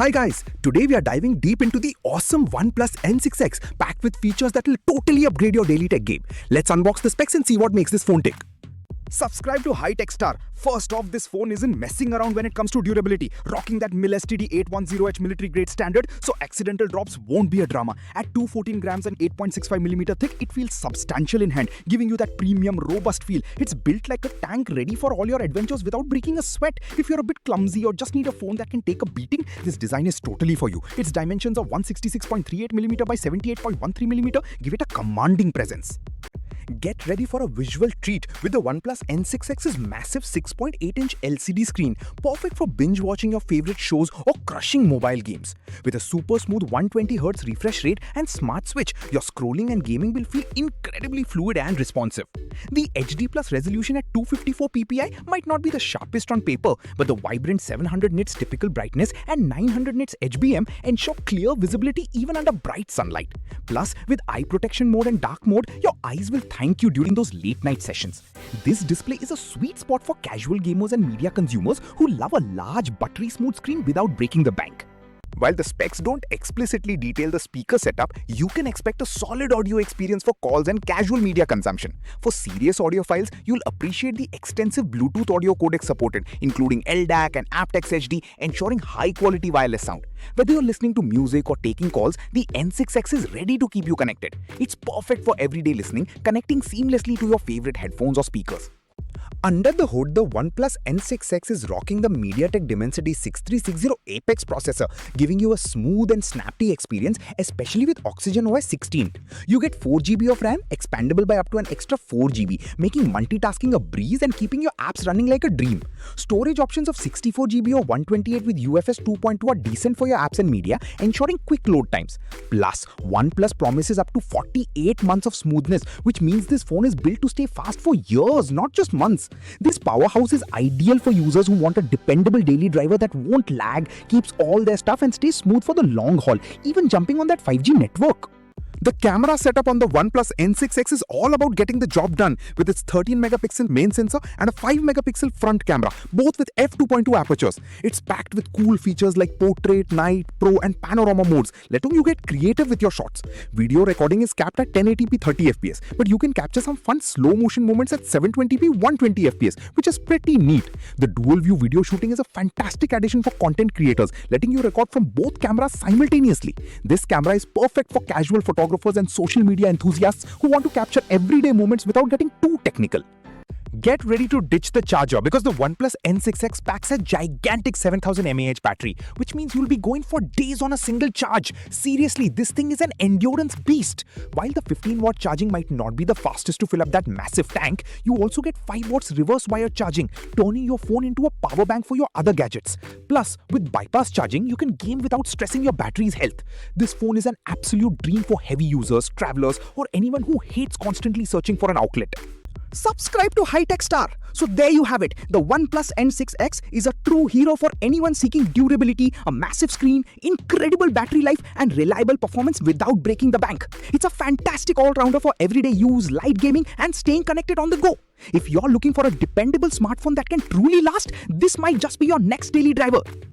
Hi guys, today we are diving deep into the awesome OnePlus N6x packed with features that will totally upgrade your daily tech game. Let's unbox the specs and see what makes this phone tick. Subscribe to High Tech Star. First off, this phone isn't messing around when it comes to durability, rocking that MIL-STD810H military grade standard, so accidental drops won't be a drama. At 214 grams and 8.65mm thick, it feels substantial in hand, giving you that premium, robust feel. It's built like a tank, ready for all your adventures without breaking a sweat. If you're a bit clumsy or just need a phone that can take a beating, this design is totally for you. Its dimensions of 166.38mm by 78.13mm give it a commanding presence. Get ready for a visual treat with the OnePlus N6x's massive 6.8-inch LCD screen, perfect for binge watching your favorite shows or crushing mobile games. With a super smooth 120Hz refresh rate and smart switch, your scrolling and gaming will feel incredibly fluid and responsive. The HD Plus resolution at 254 ppi might not be the sharpest on paper, but the vibrant 700 nits typical brightness and 900 nits HBM ensure clear visibility even under bright sunlight. Plus, with eye protection mode and dark mode, your eyes will thank you during those late night sessions. This display is a sweet spot for casual gamers and media consumers who love a large buttery smooth screen without breaking the bank. While the specs don't explicitly detail the speaker setup, you can expect a solid audio experience for calls and casual media consumption. For serious audiophiles, you'll appreciate the extensive Bluetooth audio codec supported, including LDAC and aptX HD, ensuring high-quality wireless sound. Whether you're listening to music or taking calls, the N6x is ready to keep you connected. It's perfect for everyday listening, connecting seamlessly to your favorite headphones or speakers. Under the hood, the OnePlus N6x is rocking the MediaTek Dimensity 6360 Apex processor, giving you a smooth and snappy experience, especially with OxygenOS 16. You get 4GB of RAM, expandable by up to an extra 4GB, making multitasking a breeze and keeping your apps running like a dream. Storage options of 64GB or 128 with UFS 2.2 are decent for your apps and media, ensuring quick load times. Plus, OnePlus promises up to 48 months of smoothness, which means this phone is built to stay fast for years, not just months. This powerhouse is ideal for users who want a dependable daily driver that won't lag, keeps all their stuff and stays smooth for the long haul, even jumping on that 5G network. The camera setup on the OnePlus N6x is all about getting the job done with its 13-megapixel main sensor and a 5-megapixel front camera, both with f2.2 apertures. It's packed with cool features like portrait, night, pro and panorama modes, letting you get creative with your shots. Video recording is capped at 1080p 30fps, but you can capture some fun slow-motion moments at 720p 120fps, which is pretty neat. The dual-view video shooting is a fantastic addition for content creators, letting you record from both cameras simultaneously. This camera is perfect for casual photographers and social media enthusiasts who want to capture everyday moments without getting too technical. Get ready to ditch the charger because the OnePlus N6x packs a gigantic 7000 mAh battery, which means you'll be going for days on a single charge. Seriously, this thing is an endurance beast. While the 15-watt charging might not be the fastest to fill up that massive tank, you also get 5 watts reverse wire charging, turning your phone into a power bank for your other gadgets. Plus, with bypass charging, you can game without stressing your battery's health. This phone is an absolute dream for heavy users, travelers, or anyone who hates constantly searching for an outlet. Subscribe to High Tech Star. So there you have it. The OnePlus N6x is a true hero for anyone seeking durability, a massive screen, incredible battery life, and reliable performance without breaking the bank. It's a fantastic all-rounder for everyday use, light gaming, and staying connected on the go. If you're looking for a dependable smartphone that can truly last, this might just be your next daily driver.